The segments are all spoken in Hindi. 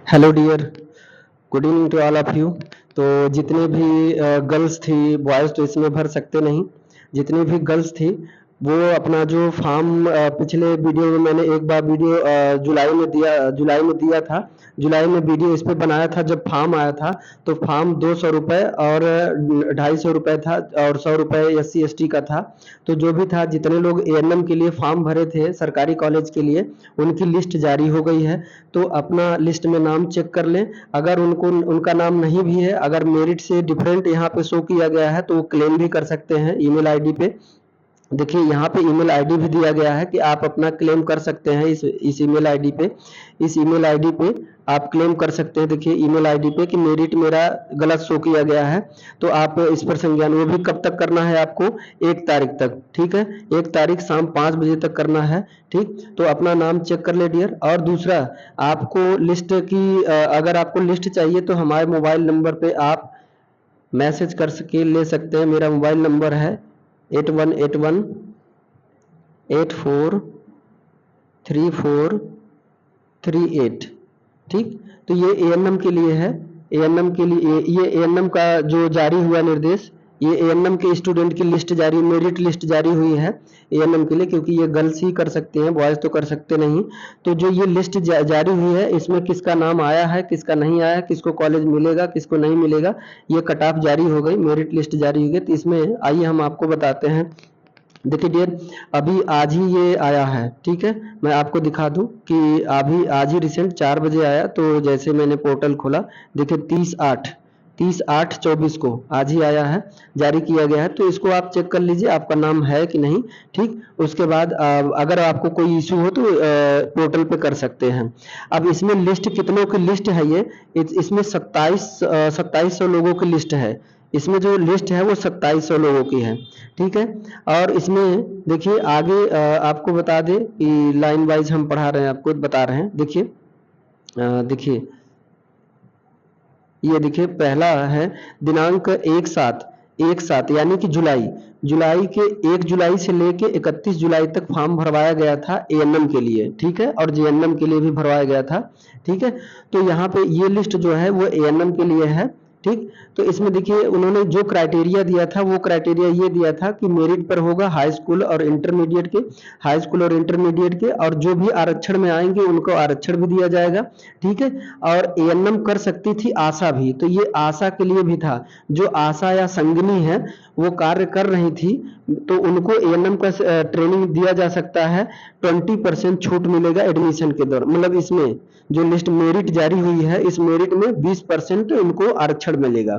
Hello dear, good evening to all of you. तो जितने भी गर्ल्स थी, बॉयज़ तो इसमें भर सकते नहीं। जितनी भी गर्ल्स थी वो अपना जो फॉर्म पिछले वीडियो में मैंने एक बार वीडियो जुलाई में दिया था। जुलाई में वीडियो इस पे बनाया था जब फॉर्म आया था। तो फॉर्म 200 रुपये और 250 रुपये था और 100 रुपये SC ST का था। तो जो भी था, जितने लोग ANM के लिए फॉर्म भरे थे सरकारी कॉलेज के लिए, उनकी लिस्ट जारी हो गई है। तो अपना लिस्ट में नाम चेक कर लें। अगर उनका नाम नहीं भी है, अगर मेरिट से डिफरेंट यहाँ पे शो किया गया है तो वो क्लेम भी कर सकते हैं ईमेल आईडी पे। देखिए यहाँ पे ईमेल आईडी भी दिया गया है कि आप अपना क्लेम कर सकते हैं इस ईमेल आईडी पे। इस ईमेल आईडी पे आप क्लेम कर सकते हैं। देखिए ईमेल आईडी पे कि मेरिट मेरा गलत शो किया गया है। तो आप इस पर संज्ञान, वो भी कब तक करना है आपको? 1 तारीख तक। ठीक है, 1 तारीख शाम 5 बजे तक करना है। ठीक, तो अपना नाम चेक कर ले डियर। और दूसरा, आपको लिस्ट की अगर आपको लिस्ट चाहिए तो हमारे मोबाइल नंबर पे आप मैसेज कर सके ले सकते हैं। मेरा मोबाइल नंबर है 8181843438। ठीक, तो ये ANM के लिए है। ANM के लिए ये ANM का जो जारी हुआ निर्देश, ये ANM के स्टूडेंट की लिस्ट जारी, मेरिट लिस्ट जारी हुई है ANM के लिए, क्योंकि ये गर्ल्स ही कर सकते हैं, बॉयज तो कर सकते नहीं। तो जो ये लिस्ट जारी हुई है, इसमें किसका नाम आया है, किसका नहीं आया, किसको कॉलेज मिलेगा, किसको नहीं मिलेगा, ये कट ऑफ जारी हो गई, मेरिट लिस्ट जारी हो गई। तो इसमें आइए हम आपको बताते हैं। देखिए डियर, अभी आज ही ये आया है। ठीक है, मैं आपको दिखा दूं कि अभी आज ही रिसेंट 4 बजे आया। तो जैसे मैंने पोर्टल खोला, देखिए 30/8/24 को आज ही आया है, जारी किया गया है। तो इसको आप चेक कर लीजिए आपका नाम है कि नहीं। ठीक, उसके बाद अगर आपको कोई इशू हो तो पोर्टल पे कर सकते हैं। अब इसमें लिस्ट कितनों की लिस्ट है ये? इसमें 2700 लोगों की लिस्ट है। इसमें जो लिस्ट है वो 2700 लोगों की है। ठीक है, और इसमें देखिए आगे आपको बता दें कि लाइन वाइज हम पढ़ा रहे हैं, आपको बता रहे हैं। देखिए ये देखिए, पहला है दिनांक 1/7 यानी कि जुलाई के 1 जुलाई से लेके 31 जुलाई तक फॉर्म भरवाया गया था ANM के लिए। ठीक है, और JNM के लिए भी भरवाया गया था। ठीक है, तो यहाँ पे ये लिस्ट जो है वो ANM के लिए है। ठीक, तो इसमें देखिए उन्होंने जो क्राइटेरिया दिया था, वो क्राइटेरिया ये दिया था कि मेरिट पर होगा हाई स्कूल और इंटरमीडिएट के, और जो भी आरक्षण में आएंगे उनको आरक्षण भी दिया जाएगा। ठीक है, और ANM कर सकती थी आशा भी, तो ये आशा के लिए भी था। जो आशा या संगिनी है वो कार्य कर रही थी, तो उनको ANM का ट्रेनिंग दिया जा सकता है। 20% छूट मिलेगा एडमिशन के दौरान, मतलब इसमें जो लिस्ट मेरिट जारी हुई है, इस मेरिट में 20% उनको आरक्षण मिलेगा।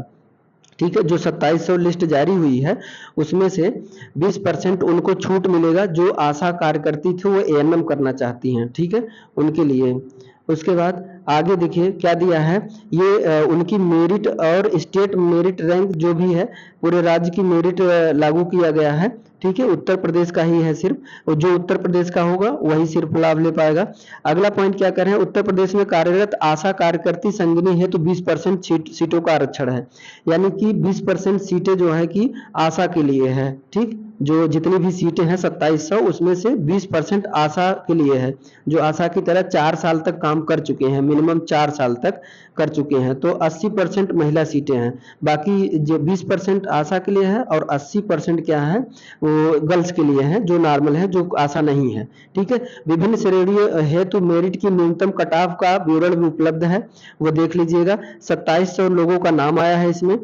ठीक है, जो 2700 लिस्ट जारी हुई है उसमें से 20% उनको छूट मिलेगा, जो आशा कार्यकर्ती थी वो ANM करना चाहती हैं। ठीक है, उनके लिए। उसके बाद आगे देखिए क्या दिया है, ये उनकी मेरिट और स्टेट मेरिट रैंक जो भी है, पूरे राज्य की मेरिट लागू किया गया है। ठीक है, उत्तर प्रदेश का ही है सिर्फ, और जो उत्तर प्रदेश का होगा वही सिर्फ लाभ ले पाएगा। अगला पॉइंट क्या कर रहे हैं, उत्तर प्रदेश में कार्यरत आशा कार्यकर्ती संगिनी है तो 20% सीटों का आरक्षण है, यानी कि 20% सीटें जो है कि आशा के लिए है। ठीक, जो जितनी भी सीटें हैं 2700, उसमें से 20% आशा के लिए है, जो आशा की तरह 4 साल तक काम कर चुके हैं, मिनिमम 4 साल तक कर चुके हैं। तो 80% महिला सीटें हैं, बाकी जो 20% आशा के लिए है और 80% क्या है, वो गर्ल्स के लिए है, जो नॉर्मल है, जो आशा नहीं है। ठीक है, विभिन्न श्रेणियों हेतु मेरिट की न्यूनतम कट ऑफ का विवरण भी उपलब्ध है, वो देख लीजिएगा। 2700 लोगों का नाम आया है इसमें।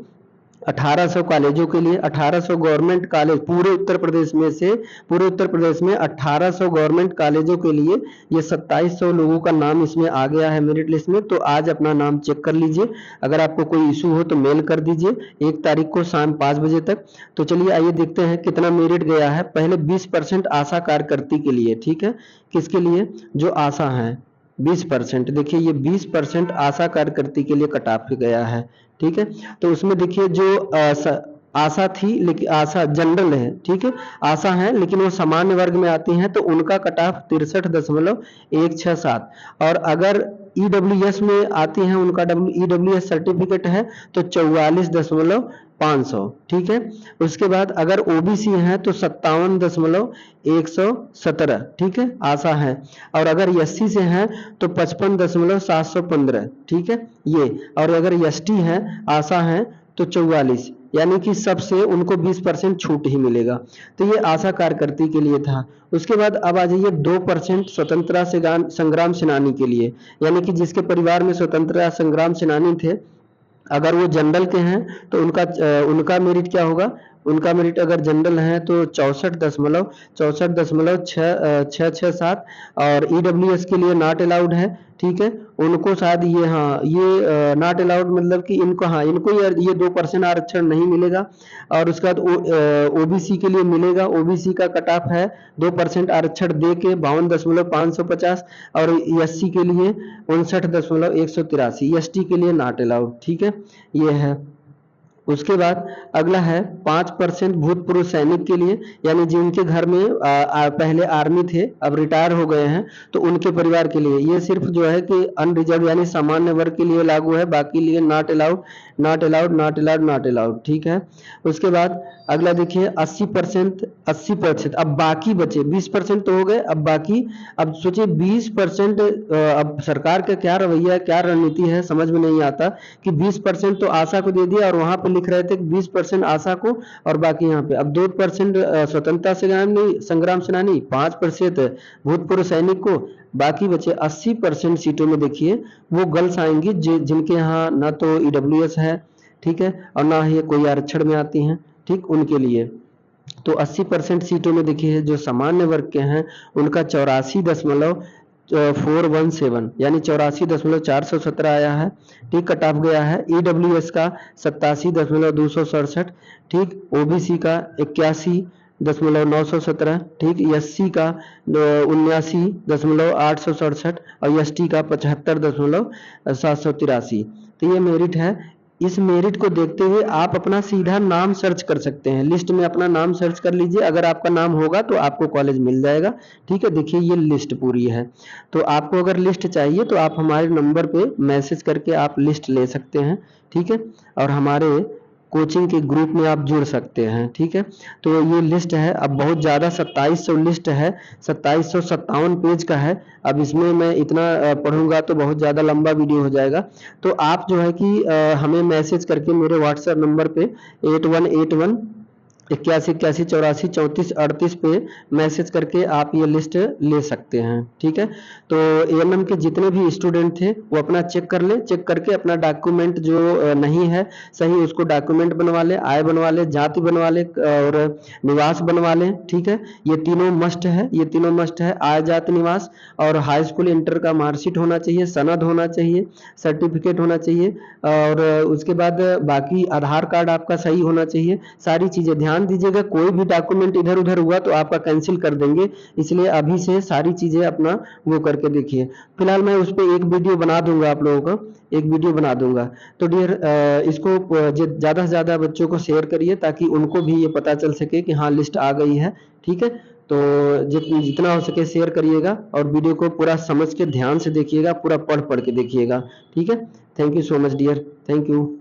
1800 कॉलेजों के लिए, 1800 गवर्नमेंट कॉलेज पूरे उत्तर प्रदेश में 1800 गवर्नमेंट कॉलेजों के लिए ये 2700 लोगों का नाम इसमें आ गया है मेरिट लिस्ट में। तो आज अपना नाम चेक कर लीजिए। अगर आपको कोई इशू हो तो मेल कर दीजिए 1 तारीख को शाम 5 बजे तक। तो चलिए आइए देखते हैं कितना मेरिट गया है। पहले 20% आशा कार्यकर्ती के लिए। ठीक है, किसके लिए? जो आशा है 20%। देखिए ये 20% आशा कार्यकर्ती के लिए कट ऑफ गया है। ठीक है, तो उसमें देखिए जो आशा थी, लेकिन आशा जनरल है। ठीक है, आशा है लेकिन वो सामान्य वर्ग में आती हैं, तो उनका कट ऑफ 63.167। और अगर EWS में आती हैं, उनका EWS सर्टिफिकेट है तो 44 500, ठीक है। उसके बाद अगर ओबीसी है तो 57.117, ठीक है, आशा है। और अगर एससी से है तो 55.715, ठीक है ये। और अगर एसटी है, आशा है, तो 44, यानी कि सबसे उनको 20% छूट ही मिलेगा। तो ये आशा कार्यकर्ती के लिए था। उसके बाद अब आ जाइए 2% स्वतंत्रता संग्राम सेनानी के लिए, यानी कि जिसके परिवार में स्वतंत्रता संग्राम सेनानी थे, अगर वो जनरल के हैं तो उनका मेरिट क्या होगा? उनका मेरिट अगर जनरल है तो 64.667, और ईडब्ल्यूएस के लिए नॉट अलाउड है, ठीक है। उनको शायद ये, हाँ, ये नॉट अलाउड मतलब कि इनको, हाँ, इनको ये 2% आरक्षण नहीं मिलेगा। और उसके बाद ओबीसी के लिए मिलेगा। ओबीसी का कट ऑफ है 2% आरक्षण दे के 52.550, और एससी के लिए 59.183, एसटी के लिए नॉट अलाउड, ठीक है, ये है। उसके बाद अगला है 5% भूतपूर्व सैनिक के लिए, यानी जिनके घर में पहले आर्मी थे, अब रिटायर हो गए हैं, तो उनके परिवार के लिए। ये सिर्फ जो है कि अनरिजर्व यानी सामान्य वर्ग के लिए लागू है, बाकी लिए not allowed, not allowed, not allowed, not allowed, ठीक है। उसके बाद अगला देखिए 80%, अब बाकी बचे 20% तो हो गए, अब बाकी, अब सोचिए 20%, अब सरकार का क्या रवैया, क्या रणनीति है, समझ में नहीं आता कि 20% तो आशा को दे दिया, और वहां पे लिख रहे थे कि 20% आशा को, और बाकी यहाँ पे अब 2% स्वतंत्रता संग्राम सेनानी, 5% भूतपूर्व सैनिक को, बाकी बचे 80% सीटों में देखिए वो गर्ल्स आएंगी जिनके यहाँ ना तो ईडब्ल्यूएस है, ठीक है, और ना ही कोई आरक्षण में आती हैं, ठीक, उनके लिए। तो 80% सीटों में देखिए जो सामान्य वर्ग के हैं उनका 84.417, यानी 84.417 आया है, ठीक, कट ऑफ गया है। ईडब्ल्यूएस का 87.267, ठीक, ओबीसी का 81.917, ठीक, एससी का 79.867, और एसटी का 75.783। तो ये मेरिट है। इस मेरिट को देखते हुए आप अपना सीधा नाम सर्च कर सकते हैं, लिस्ट में अपना नाम सर्च कर लीजिए, अगर आपका नाम होगा तो आपको कॉलेज मिल जाएगा, ठीक है। देखिए ये लिस्ट पूरी है। तो आपको अगर लिस्ट चाहिए तो आप हमारे नंबर पे मैसेज करके आप लिस्ट ले सकते हैं, ठीक है, और हमारे कोचिंग के ग्रुप में आप जुड़ सकते हैं, ठीक है। तो ये लिस्ट है, अब बहुत ज़्यादा 2700 लिस्ट है, 2757 पेज का है। अब इसमें मैं इतना पढ़ूंगा तो बहुत ज़्यादा लंबा वीडियो हो जाएगा। तो आप जो है कि हमें मैसेज करके मेरे व्हाट्सएप नंबर पे 8181 81 81 84 34 38 पे मैसेज करके आप ये लिस्ट ले सकते हैं, ठीक है। तो एएनएम के जितने भी स्टूडेंट थे वो अपना चेक कर ले, चेक करके अपना डॉक्यूमेंट जो नहीं है सही उसको डॉक्यूमेंट बनवा ले, आय बनवा ले, जाति बनवा ले, और निवास बनवा ले, ठीक है। ये तीनों मस्ट है, ये तीनों मस्ट है, आय, जाति, निवास। और हाई स्कूल इंटर का मार्कशीट होना चाहिए, सनद होना चाहिए, सर्टिफिकेट होना चाहिए, और उसके बाद बाकी आधार कार्ड आपका सही होना चाहिए। सारी चीजें ध्यान दीजिएगा, कोई भी डॉक्यूमेंट इधर उधर हुआ तो आपका कैंसिल कर देंगे, इसलिए अभी से सारी चीजें अपना वो करके देखिए। फिलहाल मैं उस पर एक वीडियो बना दूंगा, आप लोगों को एक वीडियो बना दूंगा। तो डियर इसको ज्यादा से ज्यादा बच्चों को शेयर करिए ताकि उनको भी ये पता चल सके कि हाँ लिस्ट आ गई है, ठीक है। तो जितना हो सके शेयर करिएगा, और वीडियो को पूरा समझ के ध्यान से देखिएगा, पूरा पढ़ पढ़ के देखिएगा, ठीक है। Thank you so much dear, thank you.